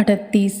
38।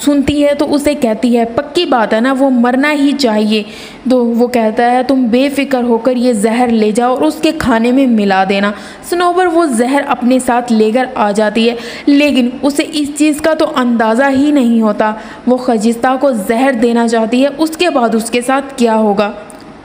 سنتی ہے تو اسے کہتی ہے پکی بات ہے نا وہ مرنا ہی چاہیے۔ تو وہ کہتا ہے تم بے فکر ہو کر یہ زہر لے جاؤ اور اس کے کھانے میں ملا دینا۔ صنوبر وہ زہر اپنے ساتھ لے کر آ جاتی ہے، لیکن اسے اس چیز کا تو اندازہ ہی نہیں ہوتا۔ وہ خجستہ کو زہر دینا چاہتی ہے، اس کے بعد اس کے ساتھ کیا ہوگا۔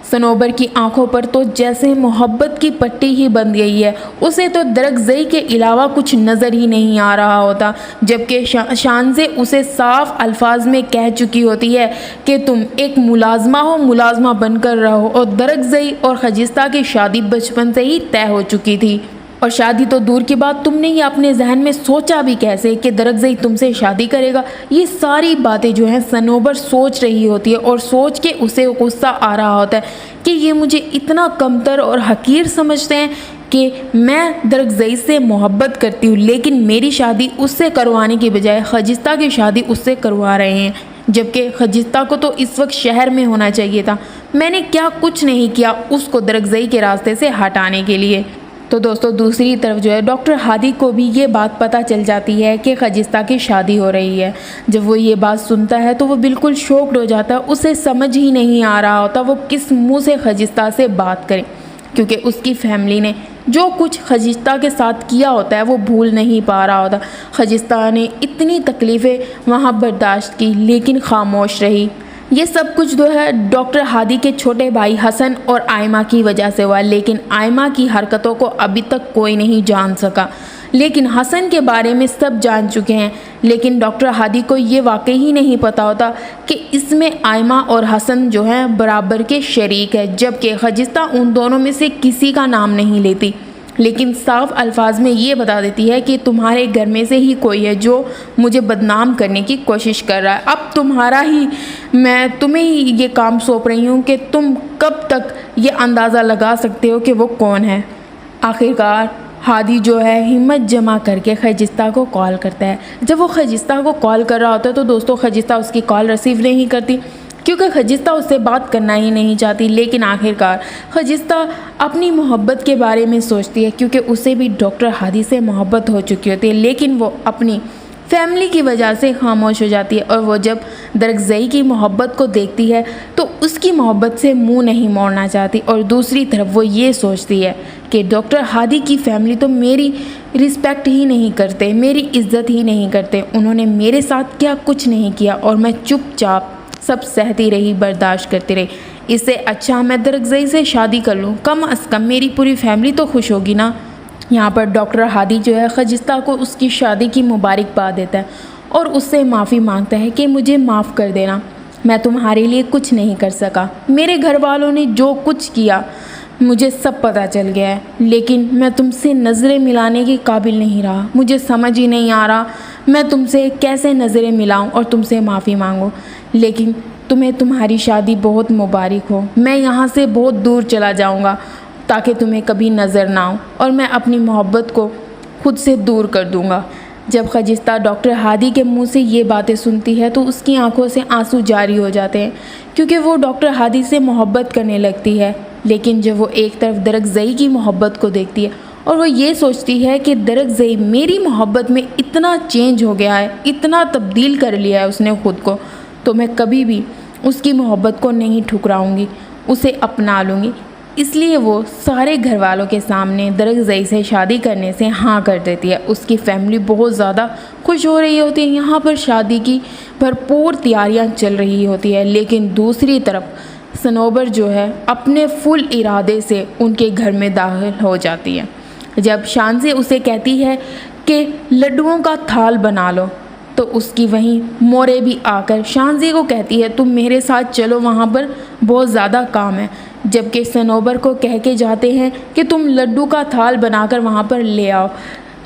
صنوبر کی آنکھوں پر تو جیسے محبت کی پٹی ہی بندھ گئی ہے، اسے تو درگزئی کے علاوہ کچھ نظر ہی نہیں آ رہا ہوتا، جبکہ شانزے اسے صاف الفاظ میں کہہ چکی ہوتی ہے کہ تم ایک ملازمہ ہو، ملازمہ بن کر رہو، اور درگزئی اور خجستہ کی شادی بچپن سے ہی طے ہو چکی تھی۔ اور شادی تو دور کی بات، تم نے یہ اپنے ذہن میں سوچا بھی کیسے کہ درگزئی تم سے شادی کرے گا؟ یہ ساری باتیں جو ہیں صنوبر سوچ رہی ہوتی ہے، اور سوچ کے اسے غصہ آ رہا ہوتا ہے کہ یہ مجھے اتنا کمتر اور حقیر سمجھتے ہیں کہ میں درگزئی سے محبت کرتی ہوں، لیکن میری شادی اس سے کروانے کی بجائے خجستہ کی شادی اس سے کروا رہے ہیں، جبکہ خجستہ کو تو اس وقت شہر میں ہونا چاہیے تھا۔ میں نے کیا کچھ نہیں کیا اس کو درگزئی کے راستے سے ہٹانے کے لیے۔ تو دوستو دوسری طرف جو ہے ڈاکٹر ہادی کو بھی یہ بات پتہ چل جاتی ہے کہ خجستہ کی شادی ہو رہی ہے۔ جب وہ یہ بات سنتا ہے تو وہ بالکل شوکڈ ہو جاتا ہے، اسے سمجھ ہی نہیں آ رہا ہوتا وہ کس منہ سے خجستہ سے بات کرے، کیونکہ اس کی فیملی نے جو کچھ خجستہ کے ساتھ کیا ہوتا ہے وہ بھول نہیں پا رہا ہوتا۔ خجستہ نے اتنی تکلیفیں وہاں برداشت کی لیکن خاموش رہی۔ یہ سب کچھ جو ہے ڈاکٹر ہادی کے چھوٹے بھائی حسن اور آئمہ کی وجہ سے ہوا، لیکن آئمہ کی حرکتوں کو ابھی تک کوئی نہیں جان سکا۔ لیکن حسن کے بارے میں سب جان چکے ہیں، لیکن ڈاکٹر ہادی کو یہ واقعی ہی نہیں پتا ہوتا کہ اس میں آئمہ اور حسن جو ہیں برابر کے شریک ہے، جبکہ خجستہ ان دونوں میں سے کسی کا نام نہیں لیتی، لیکن صاف الفاظ میں یہ بتا دیتی ہے کہ تمہارے گھر میں سے ہی کوئی ہے جو مجھے بدنام کرنے کی کوشش کر رہا ہے۔ اب میں تمہیں ہی یہ کام سونپ رہی ہوں کہ تم کب تک یہ اندازہ لگا سکتے ہو کہ وہ کون ہے۔ آخرکار ہادی جو ہے ہمت جمع کر کے خجستہ کو کال کرتا ہے۔ جب وہ خجستہ کو کال کر رہا ہوتا ہے تو دوستوں خجستہ اس کی کال ریسیو نہیں کرتی، کیونکہ خجستہ اس سے بات کرنا ہی نہیں چاہتی۔ لیکن آخرکار خجستہ اپنی محبت کے بارے میں سوچتی ہے، کیونکہ اسے بھی ڈاکٹر ہادی سے محبت ہو چکی ہوتی ہے، لیکن وہ اپنی فیملی کی وجہ سے خاموش ہو جاتی ہے، اور وہ جب درگزئی کی محبت کو دیکھتی ہے تو اس کی محبت سے منہ نہیں موڑنا چاہتی، اور دوسری طرف وہ یہ سوچتی ہے کہ ڈاکٹر ہادی کی فیملی تو میری رسپیکٹ ہی نہیں کرتے، میری عزت ہی نہیں کرتے، انہوں نے میرے ساتھ کیا کچھ نہیں کیا، اور میں چپ چاپ سب سہتی رہی، برداشت کرتی رہی۔ اس سے اچھا میں درگزئی سے شادی کر لوں، کم از کم میری پوری فیملی تو خوش ہوگی نا۔ یہاں پر ڈاکٹر ہادی جو ہے خجستہ کو اس کی شادی کی مبارکباد دیتا ہے اور اس سے معافی مانگتا ہے کہ مجھے معاف کر دینا، میں تمہارے لیے کچھ نہیں کر سکا، میرے گھر والوں نے جو کچھ کیا مجھے سب پتہ چل گیا ہے، لیکن میں تم سے نظریں ملانے کے قابل نہیں رہا، مجھے سمجھ ہی نہیں آ رہا میں تم سے کیسے نظریں ملاؤں اور تم سے معافی مانگوں، لیکن تمہیں تمہاری شادی بہت مبارک ہو، میں یہاں سے بہت دور چلا جاؤں گا تاکہ تمہیں کبھی نظر نہ آؤں، اور میں اپنی محبت کو خود سے دور کر دوں گا۔ جب خجستہ ڈاکٹر ہادی کے منہ سے یہ باتیں سنتی ہے تو اس کی آنکھوں سے آنسو جاری ہو جاتے ہیں، کیونکہ وہ ڈاکٹر ہادی سے محبت کرنے لگتی ہے۔ لیکن جب وہ ایک طرف درگزئی کی محبت کو دیکھتی ہے اور وہ یہ سوچتی ہے کہ درگزئی میری محبت میں اتنا چینج ہو گیا ہے، اتنا تبدیل کر لیا ہے اس نے خود کو، تو میں کبھی بھی اس کی محبت کو نہیں ٹھکراؤں گی، اسے اپنا لوں گی۔ اس لیے وہ سارے گھر والوں کے سامنے درگزئی سے شادی کرنے سے ہاں کر دیتی ہے۔ اس کی فیملی بہت زیادہ خوش ہو رہی ہوتی ہے، یہاں پر شادی کی بھرپور تیاریاں چل رہی ہوتی ہے، لیکن دوسری طرف صنوبر جو ہے اپنے فل ارادے سے ان کے گھر میں داخل ہو جاتی ہے۔ جب شانزے اسے کہتی ہے کہ لڈوؤں کا تھال بنا لو، تو اس کی وہیں مورے بھی آ کر شانزے کو کہتی ہے تم میرے ساتھ چلو، وہاں پر بہت زیادہ کام ہے، جبکہ صنوبر کو کہہ کے جاتے ہیں کہ تم لڈو کا تھال بنا کر وہاں پر لے آؤ،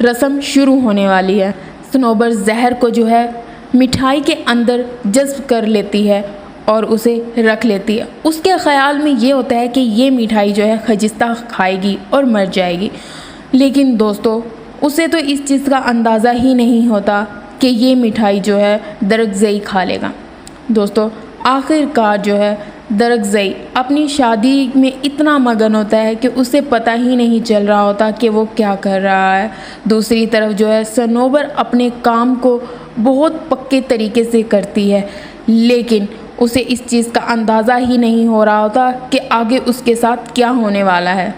رسم شروع ہونے والی ہے۔ صنوبر زہر کو جو ہے مٹھائی کے اندر جذب کر لیتی ہے اور اسے رکھ لیتی ہے۔ اس کے خیال میں یہ ہوتا ہے کہ یہ مٹھائی جو ہے خجستہ کھائے گی اور مر جائے گی، لیکن دوستو اسے تو اس چیز کا اندازہ ہی نہیں ہوتا کہ یہ مٹھائی جو ہے درگزئی کھا لے گا۔ دوستو آخر کار جو ہے درگزئی اپنی شادی میں اتنا مگن ہوتا ہے کہ اسے پتہ ہی نہیں چل رہا ہوتا کہ وہ کیا کر رہا ہے۔ دوسری طرف جو ہے صنوبر اپنے کام کو بہت پکے طریقے سے کرتی ہے، لیکن اسے اس چیز کا اندازہ ہی نہیں ہو رہا ہوتا کہ آگے اس کے ساتھ کیا ہونے والا ہے۔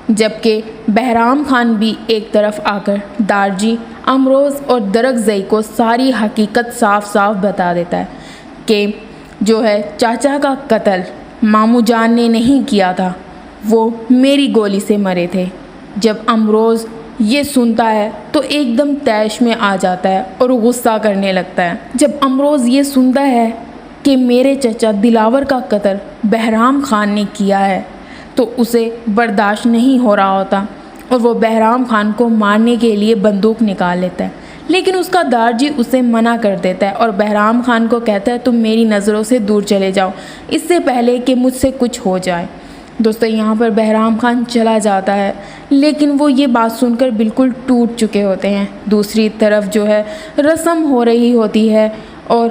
جبکہ بہرام خان بھی ایک طرف آ کر دارجی، امروز اور درخزئی کو ساری حقیقت صاف صاف بتا دیتا ہے کہ جو ہے چاچا کا قتل ماموں جان نے نہیں کیا تھا، وہ میری گولی سے مرے تھے۔ جب امروز یہ سنتا ہے تو ایک دم طیش میں آ جاتا ہے اور غصہ کرنے لگتا ہے۔ جب امروز یہ سنتا ہے کہ میرے چچا دلاور کا قتل بہرام خان نے کیا ہے تو اسے برداشت نہیں ہو رہا ہوتا اور وہ بہرام خان کو مارنے کے لیے بندوق نکال لیتا ہے، لیکن اس کا دارجی اسے منع کر دیتا ہے اور بہرام خان کو کہتا ہے تم میری نظروں سے دور چلے جاؤ اس سے پہلے کہ مجھ سے کچھ ہو جائے۔ دوستو یہاں پر بہرام خان چلا جاتا ہے، لیکن وہ یہ بات سن کر بالکل ٹوٹ چکے ہوتے ہیں۔ دوسری طرف جو ہے رسم ہو رہی ہوتی ہے اور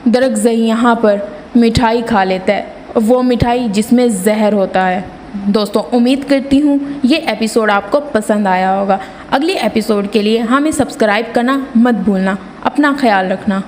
درخزئی یہاں پر مٹھائی کھا لیتا ہے، وہ مٹھائی جس میں زہر ہوتا ہے۔ دوستوں امید کرتی ہوں یہ ایپیسوڈ آپ کو پسند آیا ہوگا۔ اگلی ایپیسوڈ کے لیے ہمیں سبسکرائب کرنا مت بھولنا۔ اپنا خیال رکھنا۔